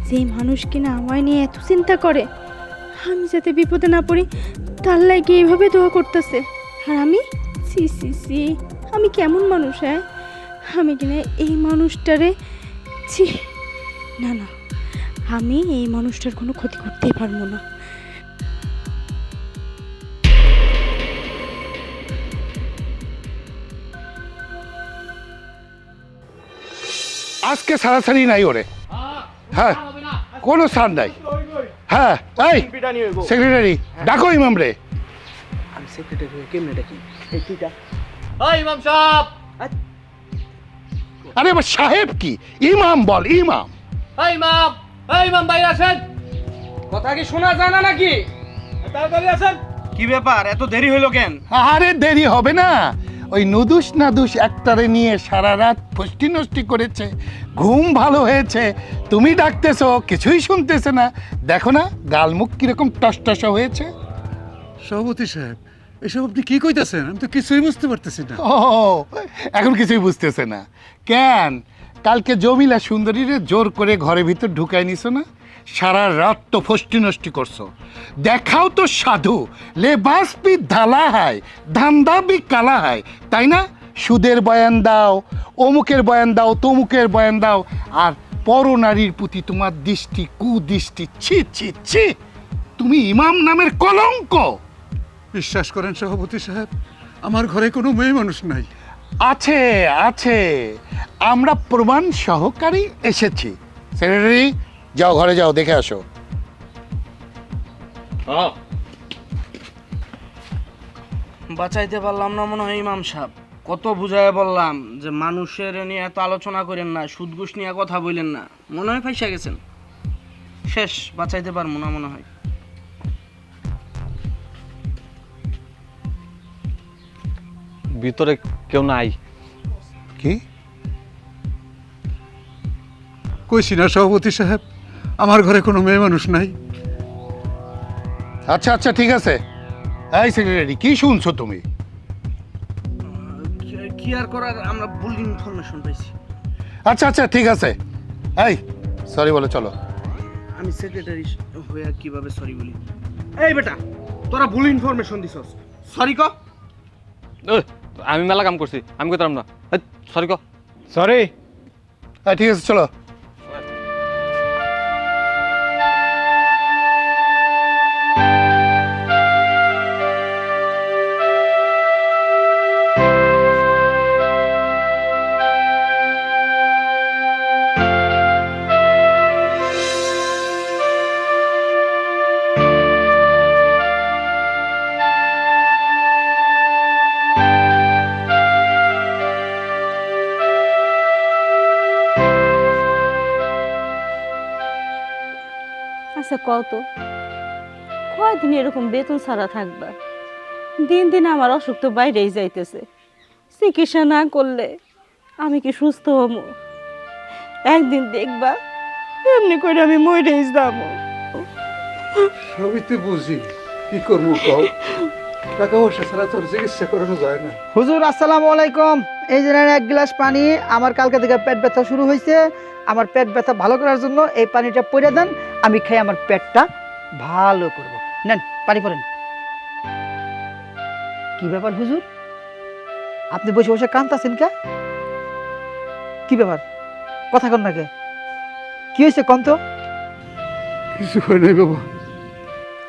যে মানুষ কিনা আমায় নিয়ে এত চিন্তা করে, আমি যাতে বিপদে না পড়ি তার লাগে এইভাবে দোয়া করতেছে। আর আমি সি সি সি, আমি কেমন মানুষ? হ্যাঁ, আমি কিনা এই মানুষটারে ছি, না না, আমি এই মানুষটার কোনো ক্ষতি করতেই পারবো না। আজকে সারাসারি নাই ওরে। হ্যাঁ, কোনো সার নাই। হ্যাঁ, এই সেক্রেটারি ডাকো ইমাম রে। আমি সেক্রেটারি কেমনে ডাকি? এই তুইটা আরে এবার সাহেব কি, ইমাম বল, ইমাম। কথা কি শোনা যায় না নাকি? তাড়াতাড়ি আসেন। কি ব্যাপার, এত দেরি হইলো কেন? আরে দেরি হবে না, ওই নুদুস নাদুস একটারে নিয়ে সারা রাত ফষ্টি নষ্টি করেছে, ঘুম ভালো হয়েছে, তুমি ডাকতেছো কিছুই শুনতেছে না। দেখো না গালমুখ কিরকম টসটসা হয়েছে। সভাপতি সাহেব, এসব আপনি কি কইতাছেন? আমি তো কিছুই বুঝতে পারতেছি না। ও, এখন কিছুই বুঝতেছে না কেন? কালকে জমিলা সুন্দরীরে জোর করে ঘরের ভিতর ঢুকাই নিছো না? সারা রাত তো ফষ্টি নষ্টি করছো। দেখাও তো সাধু, লেবাস পি ধালা হায়, ধান্দা বি কালা হায়, তাই না? সুদের বয়ান দাও, অমুকের বয়ান দাও, তমুকের বয়ান দাও, আর পরনারীর প্রতি তোমার দৃষ্টি, কুদৃষ্টি, ছি ছি ছি। তুমি ইমাম নামের কলঙ্ক। বিশ্বাস করেন সভাপতি সাহেব, আমার ঘরে কোনো মেয়ে মানুষ নাই। আছে আছে, আমরা প্রমাণ সহকারী এসেছি। সেক্রেটারি যাও, ঘরে যাও, দেখে আসো। বাঁচাইতে পারলাম না মনে হয় ইমাম সাহেব। কত বুঝায় বললাম যে মানুষের নিয়ে এত আলোচনা করেন না, সুদ ঘুষ নিয়ে কথা বললেন না, মনে হয় ফাইসা গেছেন। শেষ, বাঁচাইতে পারবো না মনে হয়। ভিতরে কেউ নাই। কি কইছি না সভাপতি সাহেব, আমার ঘরে কোনো মেয়ে মানুষ নাই। আচ্ছা আচ্ছা ঠিক আছে। এই সেক্রেটারি, কি শুনছো তুমি? কি আর করার, আমরা ভুল ইনফরমেশন পাইছি। আচ্ছা আচ্ছা ঠিক আছে। এই সরি বলে চলো। আমি সেক্রেটারি হয়ে কিভাবে সরি বলি? এই বেটা, তোরা ভুল ইনফরমেশন দিছস, সরি ক। আমি মেলা কাম করছি, আমি কইতাম না। সরি ক। সরি। ঠিক আছে চলো। আচ্ছা কত কয়দিন এরকম বেতন ছাড়া থাকবা? দিন দিন আমার অসুখ তো বাইরেই যাইতেছে। চিকিৎসা না করলে আমি কি সুস্থ হবো? একদিন দেখবা এমনি করে আমি মরেই যাবো। সবই তো বুঝি, কি করবো কও? টাকা পয়সা ছাড়া তোর চিকিৎসা করানো যায় না। হুজুর আসসালামু আলাইকুম। এই যে নেন এক গ্লাস পানি। আমার কালকে থেকে পেট ব্যথা শুরু হয়েছে। আমার পেট ব্যথা ভালো করার জন্য এই পানিটা পরে দেন, আমি খাই আমার পেটটা ভালো করব। নেন পানি পরেন। কি ব্যাপার হুজুর, আপনি বসে বসে কাঁদতেছেন কে? কি ব্যাপার, কথা কন না কে? কি হয়েছে কন তো? কিছু হয় নাই বাবা।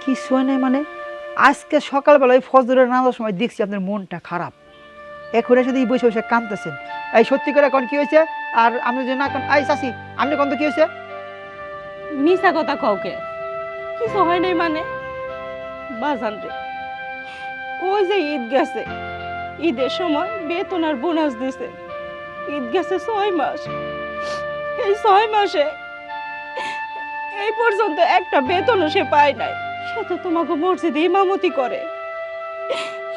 কিছু হয় নাই মানে? আজকে সকালবেলা ওই ফজরের নামাজের সময় দেখছি আপনার মনটা খারাপ, এখন এসে এই বসে বসে কাঁদতেছেন। এই সত্যি করে কোন কি হয়েছে? আর আপনি যে না কোন, এই চাচি আপনি কোন তো কি হয়েছে? মিছা কথা কাউকে কিছু হয় নাই মানে? বাজান রে, ওই যে ঈদ গেছে, ঈদের সময় বেতন আর বোনাস দিছে। ঈদ গেছে 6 মাস, এই 6 মাসে এই পর্যন্ত একটা বেতনও সে পায় নাই। সে তো তোমাকে মসজিদে ইমামতি করে।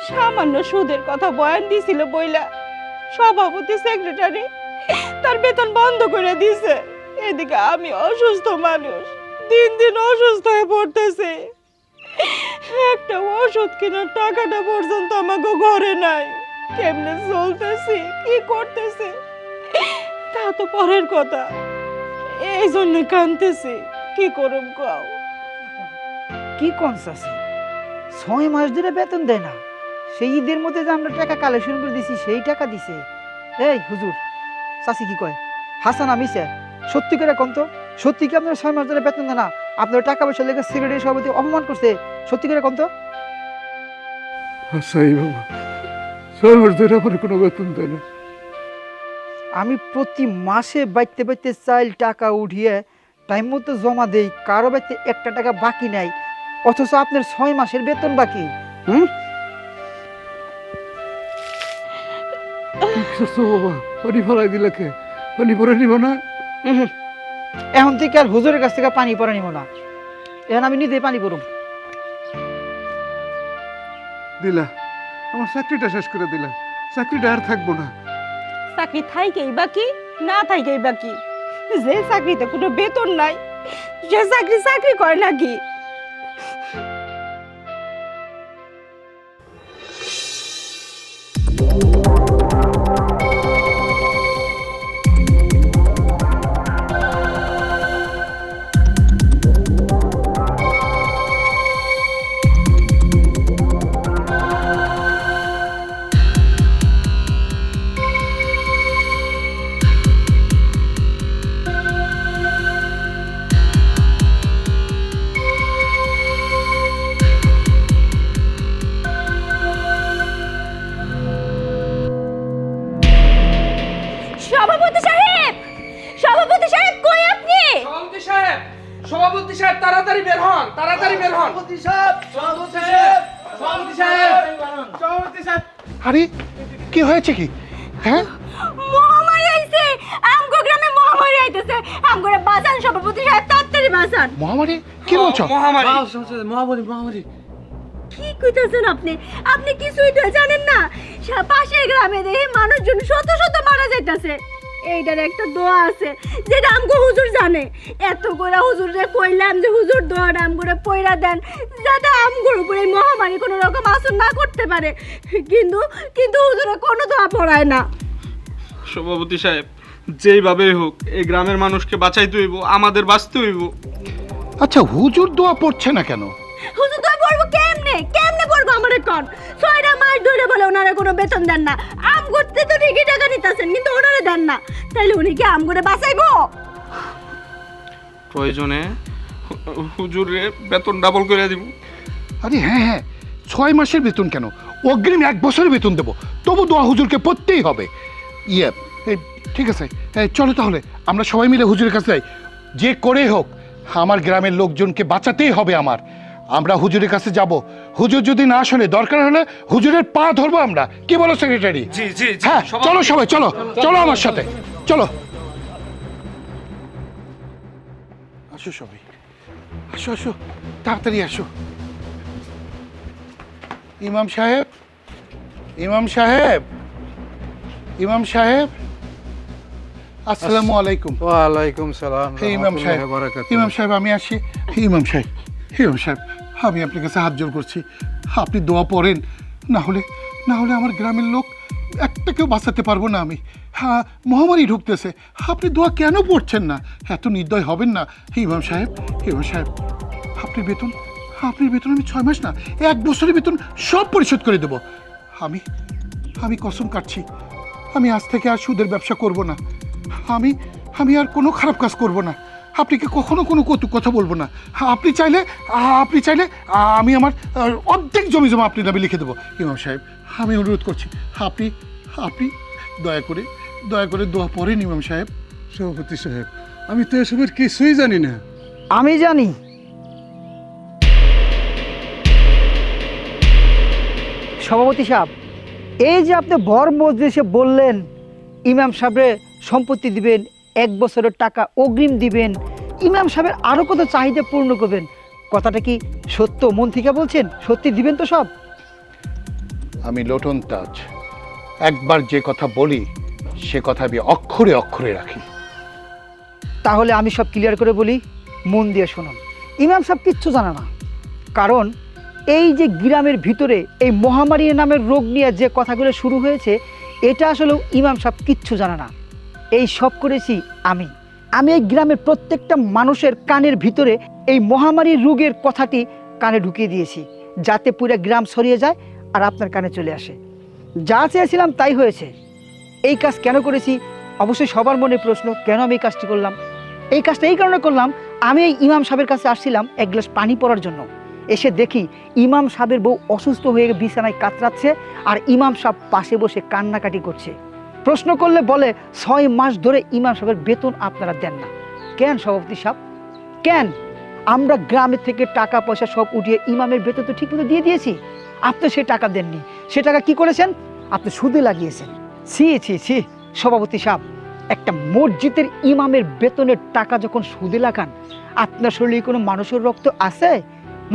সামান্য সুদের কথা বয়ান দিছিল বইলা সভাপতি সেক্রেটারি তার বেতন বন্ধ করে দিছে। এদিকে আমি অসুস্থ মানুষ, দিন দিন অসুস্থ হয়ে পড়তেছে। একটা ওষুধ কেনার টাকাটা পর্যন্ত আমাকে ঘরে নাই। কেমনে চলতেছি, কি করতেছি তা তো পরের কথা। এই জন্য কাঁদতেছি, কি করুম কও? কি কোন চাচি, 6 মাস ধরে বেতন দেয় না? সেই ঈদের মধ্যে যে আমরা টাকা কালেকশন করে দিছি সেই টাকা দিছে। এই হুজুর, চাচি কি কয়, হাসান আমিছে? সত্যি করে কোন তো, সত্যি কি আপনার 6 মাস ধরে বেতন দেয় না? আপনার টাকা পয়সা লেগে সেক্রেটারি সভাপতি অপমান করছে? সত্যি করে কোন তো? আচ্ছা এই বাবা, 6 মাস ধরে আমার কোনো বেতন দেয় না। আমি প্রতি মাসে বাইতে বাইতে চাইল টাকা উঠিয়ে টাইম মতো জমা দেই, কারো বাইতে একটা টাকা বাকি নাই, অথচ আপনার 6 মাসের বেতন বাকি। বাবা পানি ফেলাই দিলে কে? পানি পরে নিব না? এখন থেকে আর হুজুরের কাছ থেকে পানি পরে নিব না, এখন আমি নিজেই পানি পরুম। দিলা, আমার চাকরিটা শেষ করে দিলা। চাকরিটা আর থাকবো না। চাকরি থাইকেই বাকি, না থাইকেই বাকি। যে চাকরিতে কোনো বেতন নাই সে চাকরি চাকরি করে নাকি? সভাপতি সাহেব, সভাপতি সাহেব কই আপনি? সভাপতি সাহেব, সভাপতি সাহেব তাড়াতাড়ি বের হন, তাড়াতাড়ি বের হন। সভাপতি সাহেব, সভাপতি সাহেব, আরে কি হয়েছে কি? হ্যাঁ, মহামারী আইছে, আমগো গ্রামে মহামারী আইতেছে। আমগোরে বাঁচান সভাপতি সাহেব, তাড়াতাড়ি বাঁচান। মহামারী? কি বলছো? মহামারী কি কইতাছেন আপনি? আপনি কিছুই তো জানেন না। পাশের গ্রামে দেখি মানুষজন শত শত মারা যাইতাছে। এইটার একটা দোয়া আছে যেটা আমগো হুজুর জানে। এত করে হুজুরে কইলাম যে হুজুর দোয়াটা আমগোরে পয়রা দেন, যাতে আমগোর উপরে এই মহামারী কোনো রকম আসর না করতে পারে। কিন্তু কিন্তু হুজুরে কোনো দোয়া পড়ায় না। সভাপতি সাহেব, যেইভাবে হোক এই গ্রামের মানুষকে বাঁচাইতে হইব, আমাদের বাঁচতে হইব। আচ্ছা, হুজুর দোয়া পড়ছে না কেন? হুজুর দোয়া পড়বো কেমনে? কেমনে পড়বো আমারে কোন? 6টা মাস ধরে বলে ওনারা কোনো বেতন দেন না। আম করতে তো ঠিকই টাকা নিতেছেন, কিন্তু ওনারা দেন না। তাইলে উনি কি আম করে বাঁচাইবো? প্রয়োজনে হুজুরে বেতন ডাবল করে দিব। আরে হ্যাঁ হ্যাঁ, 6 মাসের বেতন কেন, অগ্রিম 1 বছরের বেতন দেবো, তবু দোয়া হুজুরকে পড়তেই হবে। ইয়ে, ঠিক আছে, চলো তাহলে আমরা সবাই মিলে হুজুরের কাছে যাই। যে করে হোক আমার গ্রামের লোকজনকে বাঁচাতেই হবে আমার। আমরা হুজুরের কাছে যাব। হুজুর যদি না শোনে, দরকার হলে হুজুরের পা ধরবো আমরা। কি বলো সেক্রেটারি? জি জি হ্যাঁ, চলো সবাই, চলো চলো আমার সাথে, চলো। আসো সবাই, আসো আসো, তাড়াতাড়ি আসো। ইমাম সাহেব, ইমাম সাহেব, ইমাম সাহেব, আসসালামু আলাইকুম। ওয়ালাইকুম সালাম। হে ইমাম সাহেব, রাহমাতুল্লাহি ওয়া বারাকাতুহু। ইমাম সাহেব আমি আসি। হে ইমাম সাহেব, হে ইমাম সাহেব, আমি আপনার কাছে হাত জোর করছি, আপনি দোয়া পড়েন। না হলে আমার গ্রামের লোক একটাকেও বাঁচাতে পারবো না আমি। হ্যাঁ, মহামারী ঢুকতেছে, আপনি দোয়া কেন পড়ছেন না? এত নির্দয় হবেন না। হে ইমাম সাহেব, হে ইমাম সাহেব, আপনার বেতন আমি 6 মাস না, 1 বছরের বেতন সব পরিশোধ করে দেবো। আমি কসম কাটছি, আমি আজ থেকে আর সুদের ব্যবসা করব না। আমি আর কোনো খারাপ কাজ করব না। আপনাকে কখনো কোনো কটু কথা বলবো না। আপনি চাইলে আমি আমার অর্ধেক জমি জমা আপনি নামে লিখে দেবো। ইমাম সাহেব, আমি অনুরোধ করছি, আপনি দয়া করে দোয়া পড়েন ইমাম সাহেব। সভাপতি সাহেব, আমি তো এসবের কিছুই জানি না। আমি জানি। সভাপতি সাহেব, এই যে আপনি বর মজলিসে বললেন ইমাম সাহেবের সম্পত্তি দিবেন, 1 বছরের টাকা অগ্রিম দিবেন, ইমাম সাহেবের আরও কত চাহিদা পূর্ণ করবেন, কথাটা কি সত্য? মন থেকে বলছেন? সত্যি দিবেন তো সব? আমি লোটন তাজ, একবার যে কথা বলি সে কথা আমি অক্ষরে অক্ষরে রাখি। তাহলে আমি সব ক্লিয়ার করে বলি, মন দিয়ে শুনুন। ইমাম সাহেব কিচ্ছু জানে না, কারণ এই যে গ্রামের ভিতরে এই মহামারী নামের রোগ নিয়ে যে কথাগুলো শুরু হয়েছে, এটা আসলেও ইমাম সাহেব কিচ্ছু জানে না। এই সব করেছি আমি এই গ্রামের প্রত্যেকটা মানুষের কানের ভিতরে এই মহামারী রোগের কথাটি কানে ঢুকিয়ে দিয়েছি, যাতে পুরো গ্রাম ছড়িয়ে যায় আর আপনার কানে চলে আসে। যা চেয়েছিলাম তাই হয়েছে। এই কাজ কেন করেছি? অবশ্যই সবার মনে প্রশ্ন, কেন আমি এই কাজটি করলাম? এই কাজটা এই কারণে করলাম, আমি এই ইমাম সাহেবের কাছে আসছিলাম 1 গ্লাস পানি পড়ার জন্য। এসে দেখি ইমাম সাহেবের বউ অসুস্থ হয়ে বিছানায় কাতরাচ্ছে, আর ইমাম সাহেব পাশে বসে কান্নাকাটি করছে। প্রশ্ন করলে বলে 6 মাস ধরে ইমাম সাহেবের বেতন আপনারা দেন না। কেন সভাপতি সাহেব, কেন? আমরা গ্রামের থেকে টাকা পয়সা সব উঠিয়ে ইমামের বেতন তো ঠিকমতো দিয়ে দিয়েছি, আপনি সে টাকা দেননি। সে টাকা কি করেছেন? আপনি সুদে লাগিয়েছেন। ছি সভাপতি সাহেব, একটা মসজিদের ইমামের বেতনের টাকা যখন সুদে লাগান, আপনার শরীরে কোনো মানুষের রক্ত আছে?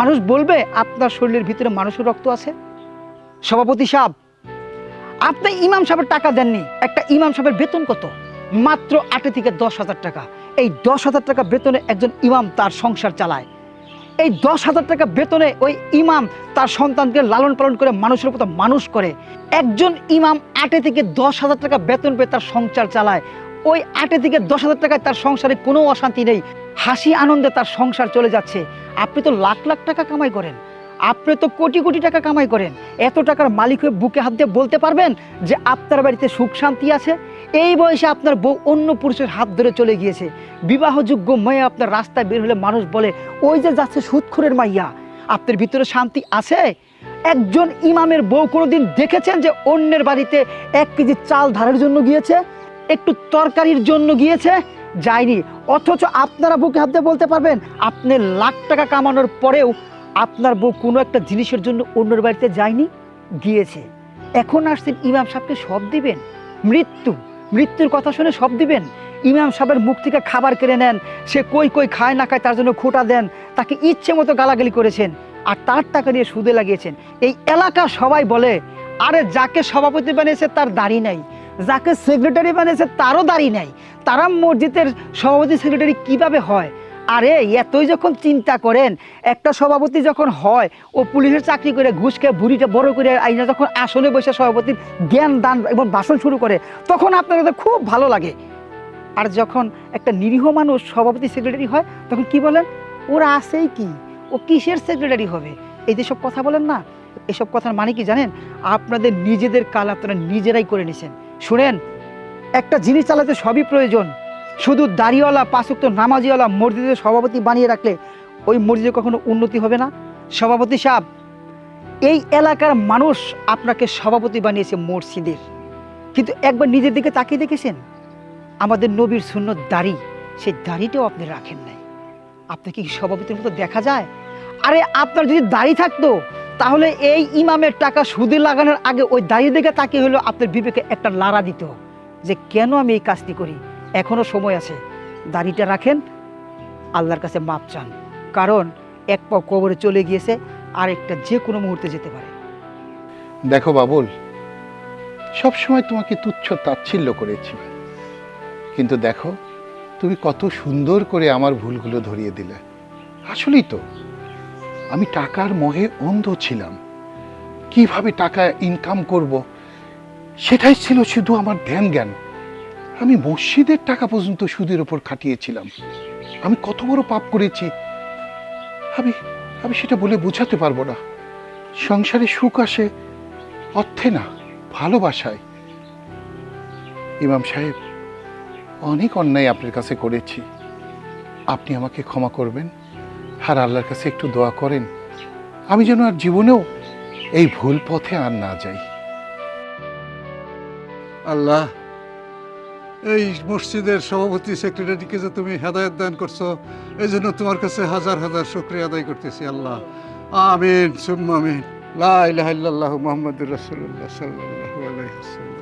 মানুষ বলবে আপনার শরীরের ভিতরে মানুষের রক্ত আছে? সভাপতি সাহেব, আপনি ইমাম সাহেবের টাকা দেননি। একটা ইমাম সাহেবের বেতন কত? মাত্র 8 থেকে 10,000 টাকা। এই 10,000 টাকা বেতনে একজন ইমাম তার সংসার চালায়। এই 10,000 টাকা বেতনে ওই ইমাম তার সন্তানকে লালন পালন করে মানুষের মতো মানুষ করে। একজন ইমাম 8 থেকে 10,000 টাকা বেতন পেয়ে তার সংসার চালায়। ওই 8 থেকে 10,000 টাকায় তার সংসারে কোনো অশান্তি নেই, হাসি আনন্দে তার সংসার চলে যাচ্ছে। আপনি তো লাখ লাখ টাকা কামাই করেন, আপনি তো কোটি কোটি টাকা কামাই করেন। এত টাকার মালিক হয়ে বুকে হাত দিয়ে বলতে পারবেন যে আপনার বাড়িতে সুখ শান্তি আছে? এই বয়সে আপনার বউ অন্য পুরুষের হাত ধরে চলে গিয়েছে, বিবাহযোগ্য মেয়ে আপনার রাস্তায় বের হলে মানুষ বলে ওই যে যাচ্ছে সুদখোরের মাইয়া। আপনার ভিতরে শান্তি আছে? একজন ইমামের বউ কোনোদিন দেখেছেন যে অন্যের বাড়িতে 1 কেজি চাল ধারের জন্য গিয়েছে, একটু তরকারির জন্য গিয়েছে? যায়নি। অথচ আপনারা বুকে হাত দিয়ে বলতে পারবেন আপনি লাখ টাকা কামানোর পরেও আপনার বউ কোনো একটা জিনিসের জন্য অন্যের বাড়িতে যায়নি, গিয়েছে। এখন আসছেন ইমাম সাহেবকে সব দিবেন? মৃত্যুর কথা শুনে সব দিবেন? ইমাম সাহেবের মুখ থেকে খাবার কেড়ে নেন, সে কই কই খায় না খায় তার জন্য খোঁটা দেন, তাকে ইচ্ছে মতো গালাগালি করেছেন, আর তার টাকা নিয়ে সুদে লাগিয়েছেন। এই এলাকা সবাই বলে, আরে যাকে সভাপতি বানিয়েছে তার দাড়ি নাই, যাকে সেক্রেটারি বানিয়েছে তারও দাড়ি নাই, তারা মসজিদের সভাপতি সেক্রেটারি কিভাবে হয়? আরে এতই যখন চিন্তা করেন, একটা সভাপতি যখন হয় ও পুলিশের চাকরি করে ঘুষ খেয়ে বুড়িটা বড় করে আইনা যখন আসনে বসে সভাপতির জ্ঞান দান এবং ভাষণ শুরু করে, তখন আপনার কাছে খুব ভালো লাগে। আর যখন একটা নিরীহ মানুষ সভাপতি সেক্রেটারি হয়, তখন কি বলেন, ওরা আছেই কি, ও কিসের সেক্রেটারি হবে? এই যেসব কথা বলেন না, এসব কথার মানে কি জানেন? আপনাদের নিজেদের কাল আপনারা নিজেরাই করে নিছেন। শুনেন, একটা জিনিস চালাতে সবই প্রয়োজন। শুধু দাড়িওয়ালা 5 ওয়াক্ত নামাজিওয়ালা মসজিদের সভাপতি বানিয়ে রাখলে ওই মসজিদে কখনো উন্নতি হবে না। সভাপতি সাহেব, এই এলাকার মানুষ আপনাকে সভাপতি বানিয়েছে মসজিদের, কিন্তু একবার নিজের দিকে তাকিয়ে দেখেছেন? আমাদের নবীর সুন্নত দাড়ি, সেই দাড়িটাও আপনি রাখেন নাই। আপনাকে কি সভাপতির মতো দেখা যায়? আরে আপনার যদি দাড়ি থাকতো, তাহলে এই ইমামের টাকা সুদে লাগানোর আগে ওই দাড়ি দিকে তাকিয়ে হলো আপনার বিবেকে একটা লাড়া দিত যে কেন আমি এই কাজটি করি। এখনো সময় আছে, দাড়িটা রাখেন, আল্লাহর কাছে মাপ চান, কারণ এক পা কবরে চলে গিয়েছে, আর একটা যে কোনো মুহূর্তে যেতে পারে। দেখো বাবুল, সবসময় তোমাকে তুচ্ছ তাচ্ছিল্য করেছি, কিন্তু দেখো তুমি কত সুন্দর করে আমার ভুলগুলো ধরিয়ে দিলে। আসলেই তো আমি টাকার মোহে অন্ধ ছিলাম, কিভাবে টাকা ইনকাম করব সেটাই ছিল শুধু আমার ধ্যান জ্ঞান। আমি মসজিদের টাকা পর্যন্ত সুদের উপর খাটিয়েছিলাম। আমি কত বড় পাপ করেছি আমি সেটা বলে বোঝাতে পারবো না। সংসারে সুখ আসে অর্থে না, ভালোবাসায়। ইমাম সাহেব, অনেক অন্যায় আপনার কাছে করেছি, আপনি আমাকে ক্ষমা করবেন, আর আল্লাহর কাছে একটু দোয়া করেন আমি যেন আর জীবনেও এই ভুল পথে আর না যাই। আল্লাহ, এই মসজিদের সভাপতি সেক্রেটারিকে যে তুমি হেদায়েত দান করছো, এই জন্য তোমার কাছে হাজার হাজার শুকরিয়া আদায় করতেছি আল্লাহ। আমিন সুম্মা আমিন। লা ইলাহা ইল্লাল্লাহু মুহাম্মাদুর রাসূলুল্লাহ সাল্লাল্লাহু আলাইহি ওয়াসাল্লাম।